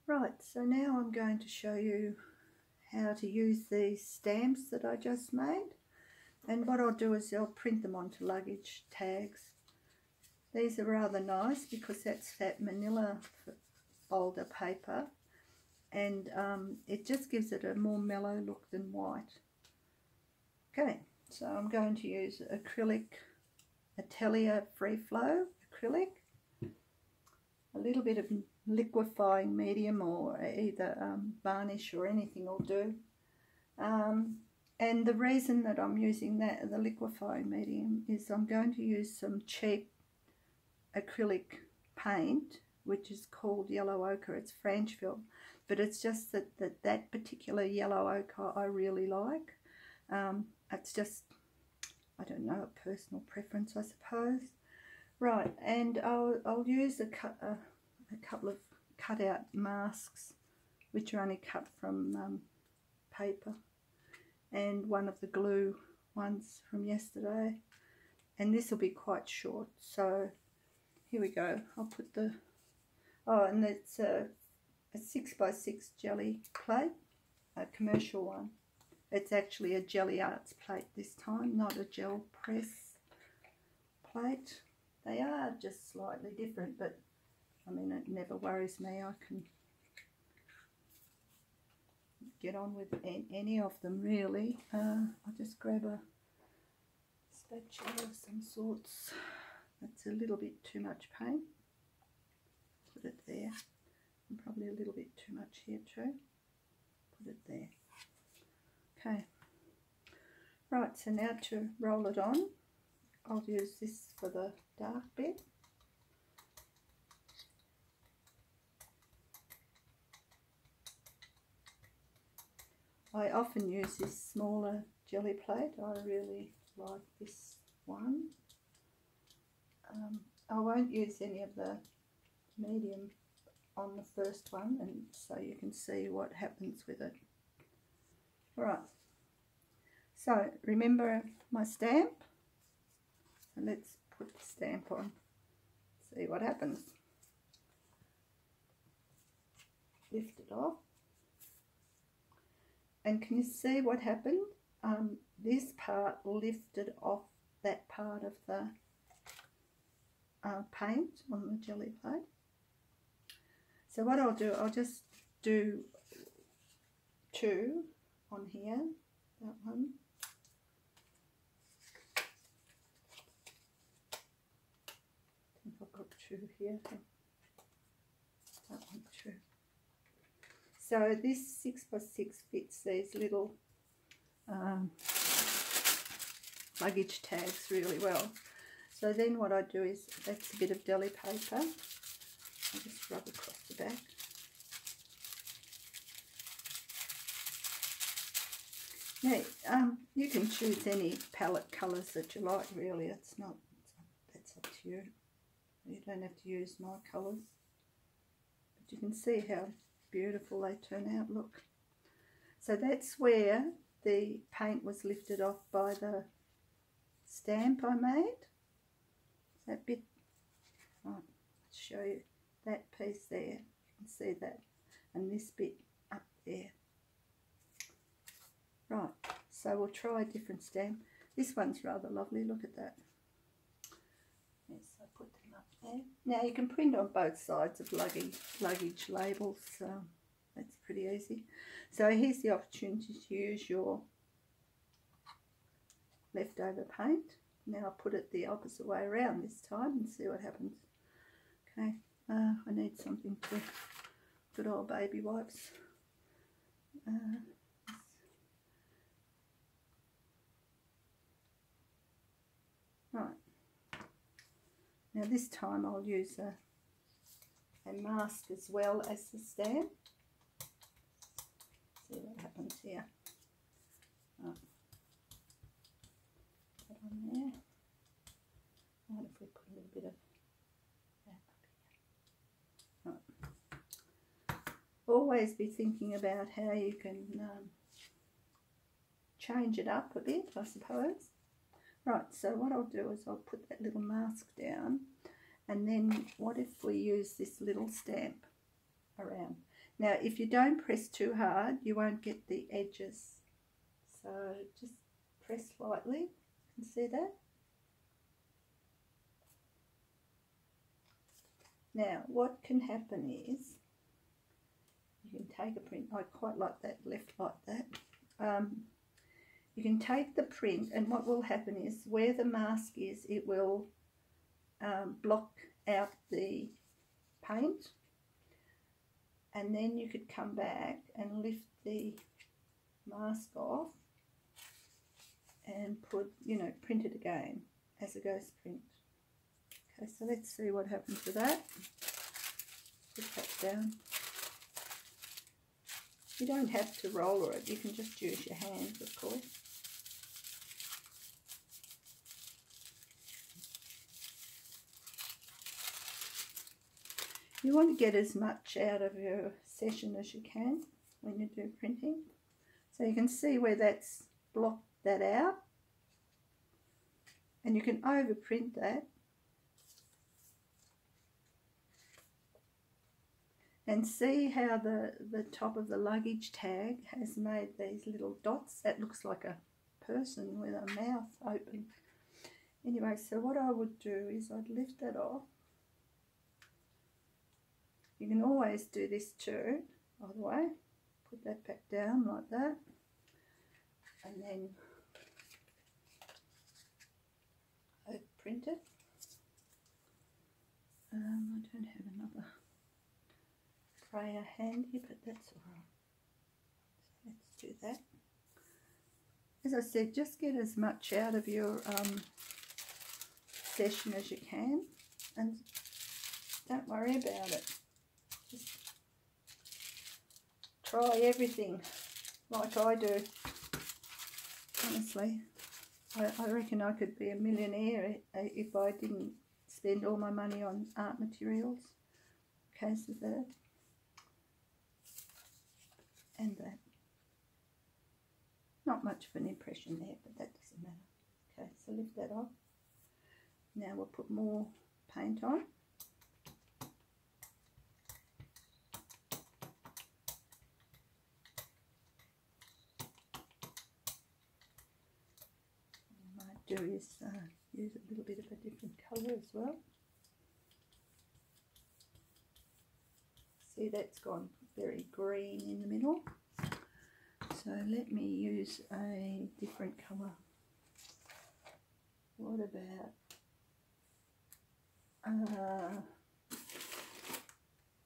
Right, so now I'm going to show you how to use these stamps that I just made, and what I'll do is I'll print them onto luggage tags. These are rather nice because that's that manila folder paper, and it just gives it a more mellow look than white. Okay, so I'm going to use acrylic, Atelier Free Flow acrylic, a little bit of liquefying medium or either varnish or anything will do. And the reason that I'm using that, the liquefying medium, is I'm going to use some cheap acrylic paint, which is called yellow ochre. It's Franchville, but it's just that particular yellow ochre I really like. It's just, I don't know, a personal preference, I suppose. Right, and I'll use a couple of cutout masks, which are only cut from paper, and one of the glue ones from yesterday, and this will be quite short. So here we go. I'll put the, and it's a 6x6 jelly plate, a commercial one. It's actually a Jelly Arts plate this time, not a gel press plate. They are just slightly different, but I mean, it never worries me. I can get on with any of them, really. I'll just grab a spatula of some sorts. That's a little bit too much paint. Put it there. And probably a little bit too much here too. Put it there. Okay. Right, so now to roll it on, I'll use this for the dark bit. I often use this smaller jelly plate. I really like this one. I won't use any of the medium on the first one, and so you can see what happens with it. Alright, so remember my stamp? So let's put the stamp on, see what happens. Lift it off. And can you see what happened? This part lifted off that part of the paint on the jelly plate. So what I'll do, I'll just do two on here, that one. I think I've got two here. That one too. So this 6x6 fits these little luggage tags really well. So then what I do is, that's a bit of deli paper. I just rub across the back. Now, you can choose any palette colours that you like, really. That's up to you. You don't have to use my colours. But you can see how beautiful they turn out, look. So that's where the paint was lifted off by the stamp I made. That bit, right, let's show you that piece there. You can see that, and this bit up there. Right, so we'll try a different stamp. This one's rather lovely, look at that. Yes, I put them up there. Now you can print on both sides of luggage labels, so that's pretty easy. So here's the opportunity to use your leftover paint. Now I'll put it the opposite way around this time and see what happens. Okay, I need something to, good old baby wipes. Right, now this time I'll use a mask as well as the stamp. See what happens here. Right. Put on there. And if we put a little bit of that up here. Right. Always be thinking about how you can change it up a bit, I suppose. Right, so what I'll do is I'll put that little mask down, and then what if we use this little stamp around? Now if you don't press too hard, you won't get the edges. So just press lightly. You can see that? Now what can happen is, you can take a print. I quite like that left like that. You can take the print, and what will happen is where the mask is, it will block out the paint, and then you could come back and lift the mask off and put, you know, print it again as a ghost print. Okay, so let's see what happens to that. Put that down. You don't have to roller it, you can just use your hands, of course. You want to get as much out of your session as you can when you do printing. So you can see where that's blocked that out, and you can overprint that. And see how the top of the luggage tag has made these little dots. That looks like a person with a mouth open. Anyway, so what I would do is I'd lift that off. You can always do this too, by the way. Put that back down like that. And then I print it. I don't have another sprayer handy, but that's alright. So let's do that. As I said, just get as much out of your session as you can, and don't worry about it. Just try everything like I do. Honestly, I reckon I could be a millionaire if I didn't spend all my money on art materials. Okay, so that and that. Not much of an impression there, but that doesn't matter. Okay, so lift that off. Now we'll put more paint on. What I might do is use a little bit of a different colour as well. See, that's gone very green in the middle. So let me use a different colour. What about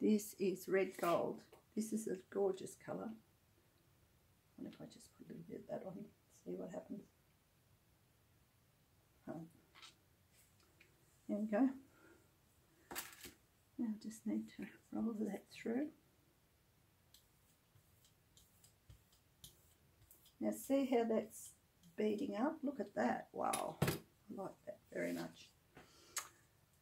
this is red gold. This is a gorgeous colour. And if I just put a little bit of that on, see what happens. There we go. Now I just need to roll that through. Now see how that's beading up? Look at that. Wow, I like that very much.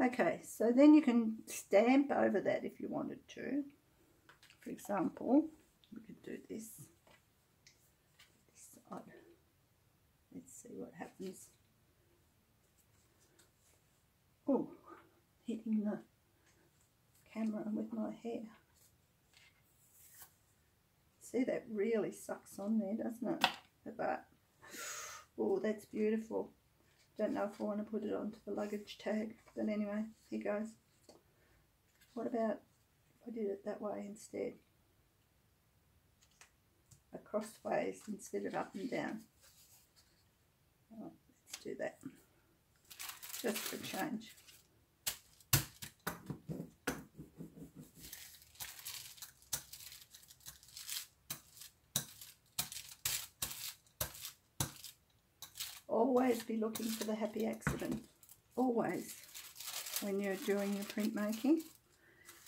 Okay, so then you can stamp over that if you wanted to. For example, we could do this side. Let's see what happens. Oh, hitting the camera with my hair. See, that really sucks on there, doesn't it? Look at that. Oh, that's beautiful. Don't know if I want to put it onto the luggage tag, but anyway, here goes. What about if I did it that way instead? Crossways instead of up and down. Oh, let's do that. Just for change. Always be looking for the happy accident, always, when you're doing your printmaking.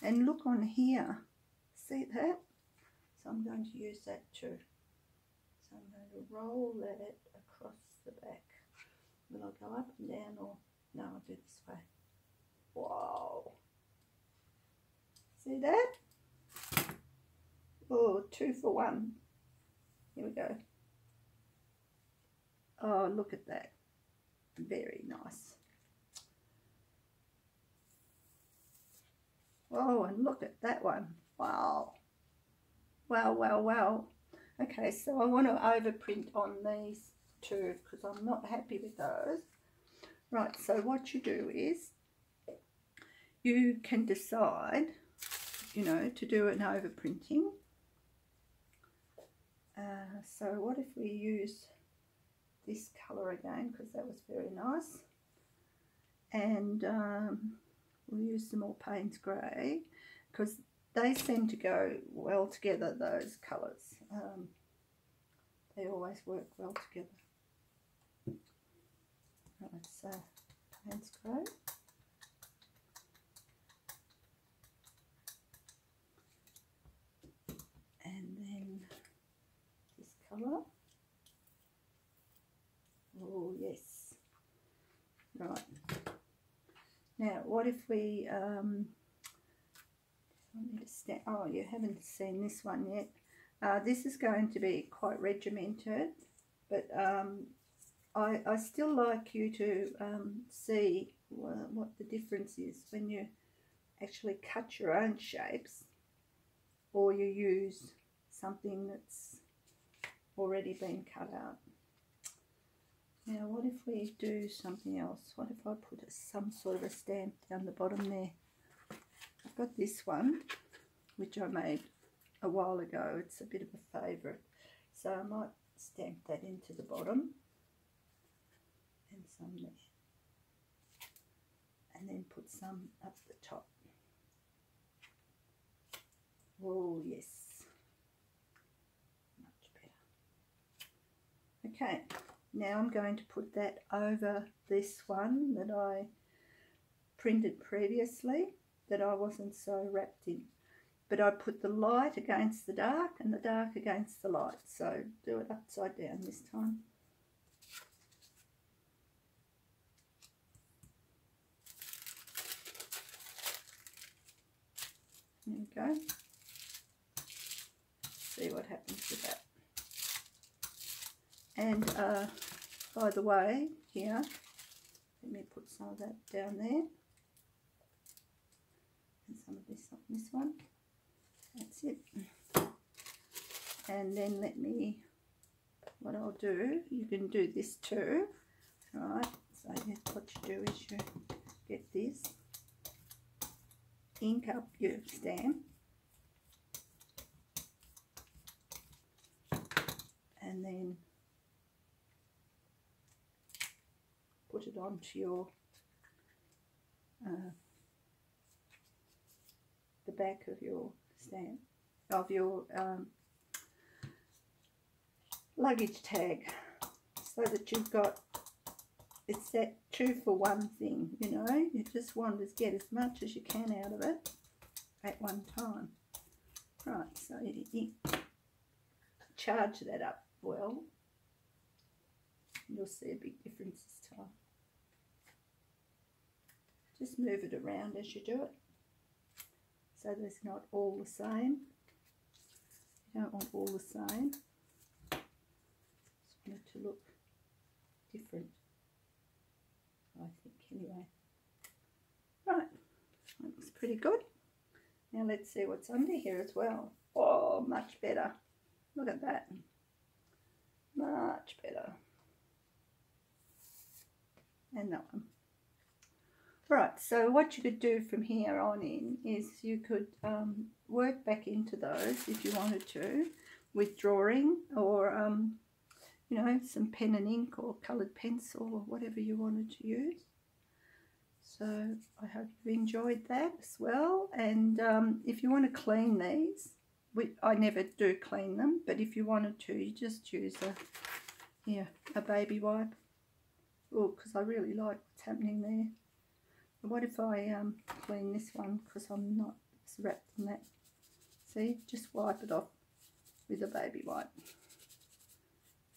And look on here, see that? So I'm going to use that too. So I'm going to roll that across the back. Will I go up and down, or no, I'll do this way. Wow. See that? Oh, 2 for 1. Here we go. Oh, look at that. Very nice. Oh, and look at that one. Wow. Wow, wow, wow. Okay, so I want to overprint on these two because I'm not happy with those. Right, so what you do is you can decide, you know, to do an overprinting. So what if we use this colour again, because that was very nice, and we'll use some more Payne's Grey because they seem to go well together, those colours. They always work well together. Right, so Payne's Grey. And then this colour. Oh yes. Right. Now what if we want me to stand, oh, you haven't seen this one yet. This is going to be quite regimented, but I still like you to see what the difference is when you actually cut your own shapes or you use something that's already been cut out. Now what if we do something else? What if I put some sort of a stamp down the bottom there? I've got this one which I made a while ago. It's a bit of a favourite, so I might stamp that into the bottom and some there, and then put some up the top. Oh yes, much better. Okay, now I'm going to put that over this one that I printed previously that I wasn't so wrapped in, but I put the light against the dark and the dark against the light, so do it upside down this time. There we go. See what happens with that. And by the way, here, let me put some of that down there, and some of this on this one. That's it. And then let me, what I'll do, you can do this too. Right, so what you do is you get this, ink up your stamp, and then put it onto your the back of your stamp, of your luggage tag, so that you've got, it's that 2-for-1 thing, you know, you just want to get as much as you can out of it at one time. Right, so you charge that up well, you'll see a big difference this time. Just move it around as you do it, so there's not all the same. You don't want all the same. Just want it to look different, I think, anyway. Right, that looks pretty good. Now let's see what's under here as well. Oh, much better. Look at that. Much better. And that one. Right, so what you could do from here on in is you could work back into those if you wanted to with drawing, or you know, some pen and ink or coloured pencil or whatever you wanted to use. So I hope you enjoyed that as well. And if you want to clean these, I never do clean them, but if you wanted to, you just use a baby wipe. Oh, because I really like what's happening there. What if I clean this one, because I'm not wrapped in that. See, just wipe it off with a baby wipe.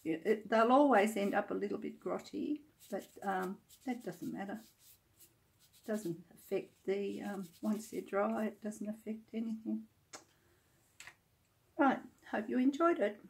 Yeah, they'll always end up a little bit grotty, but that doesn't matter. It doesn't affect the, once they're dry, it doesn't affect anything. Right, hope you enjoyed it.